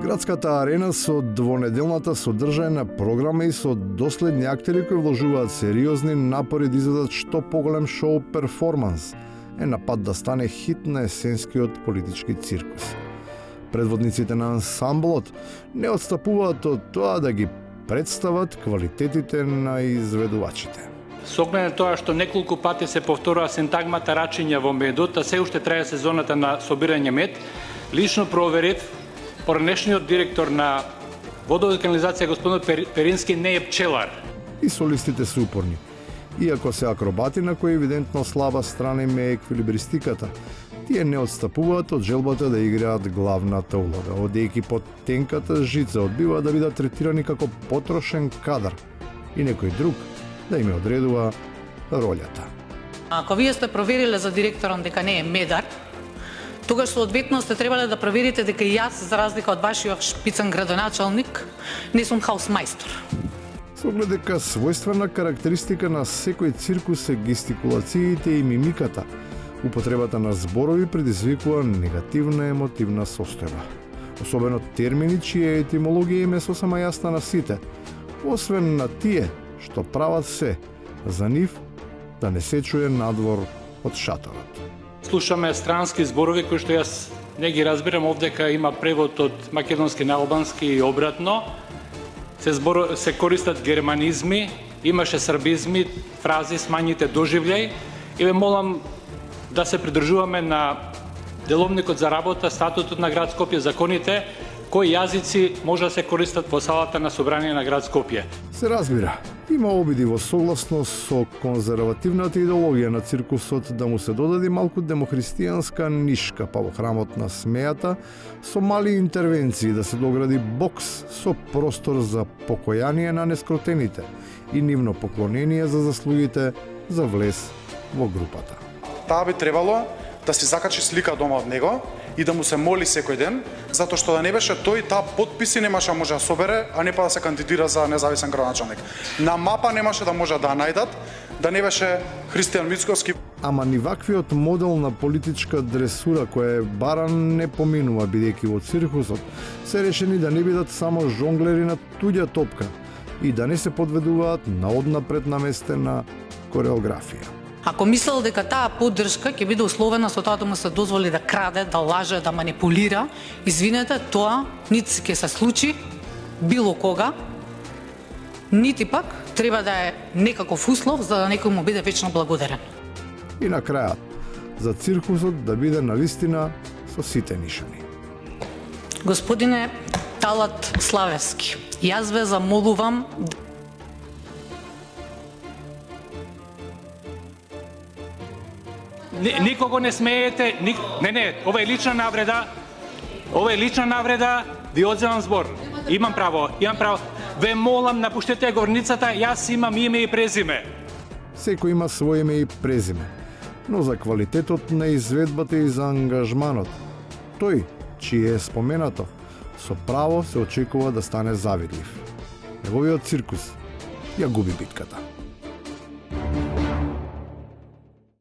Градската арена со двонеделната содржајна програма и со доследни актери кои вложуваат сериозни напори да изведат што поголем шоу перформанс е на пат да стане хит на есенскиот политички циркус. Предводниците на ансамблот не отстапуваат од тоа да ги представат квалитетите на изведувачите. Со оглед на тоа што неколку пати се повторува синтагмата рачење во медот, а се уште трае сезоната на собирање мед, лично проверив, поранешниот директор на водова канализација господин Перински не е пчелар. И солистите се упорни. Иако се акробати на кои евидентно слаба страна им е еквилибристиката, тие не отстапуваат од желбата да играат главната улога, одејќи под тенката жица одбиваат да бидат третирани како потрошен кадар и некој друг да им одредува ролјата. Ако вие сте провериле за директорот дека не е медар, тогаш соодветно сте требале да проверите дека и јас, за разлика од вашиот шпицен градоначалник, не сум хаусмајстор. Со оглед дека својствена карактеристика на секој циркус е гестикулациите и мимиката, употребата на зборови предизвикува негативна емотивна состојба. Особено термини чија етимологија им е сосема јасна на сите, освен на тие што прават се за нив да не се чуе надвор од шаторот. Слушаме странски зборови кои што јас не ги разбирам, овдека има превод од македонски на албански и обратно. Се користат германизми, имаше србизми, фрази, смањите доживљај и ве молам да се придржуваме на деловникот за работа, статутот на град Скопје, законите, кои јазици може да се користат во салата на собрание на град Скопје. Се разбира, има обиди во согласно со конзервативната идеологија на циркусот да му се додаде малку демохристијанска нишка, па во храмот на смејата со мали интервенции да се догради бокс со простор за покојание на нескротените и нивно поклонение за заслугите за влез во групата. Таа би требало да си закачи слика дома од него и да му се моли секој ден, затоа што да не беше тој, таа потписи немаше да може да собере, а не па да се кандидира за независен градоначалник. На мапа немаше да може да најдат, да не беше Христијан Мицковски. Ама ни ваквиот модел на политичка дресура која е баран не поминува, бидејќи во циркусот се решени да не бидат само жонглери на туѓа топка и да не се подведуваат на однапред наместена кореографија. Ако мислел дека таа поддршка ќе биде условена со тоа да му се дозволи да краде, да лаже, да манипулира, извинете, тоа нити ќе се случи било кога, нити пак треба да е некаков услов за да некој му биде вечно благодарен. И на крајот, за циркусот да биде навистина со сите нишани. Господине Талат Славевски, јас ве замолувам Никого не смеете, не, ова е лична навреда. Ова е лична навреда, ви одземам збор. Имам право. Ве молам, напуштете горницата, јас имам име и презиме. Секој има своје име и презиме, но за квалитетот на изведбата и за ангажманот, тој, чие е споменато, со право се очекува да стане завидлив. Неговиот циркус ја губи битката.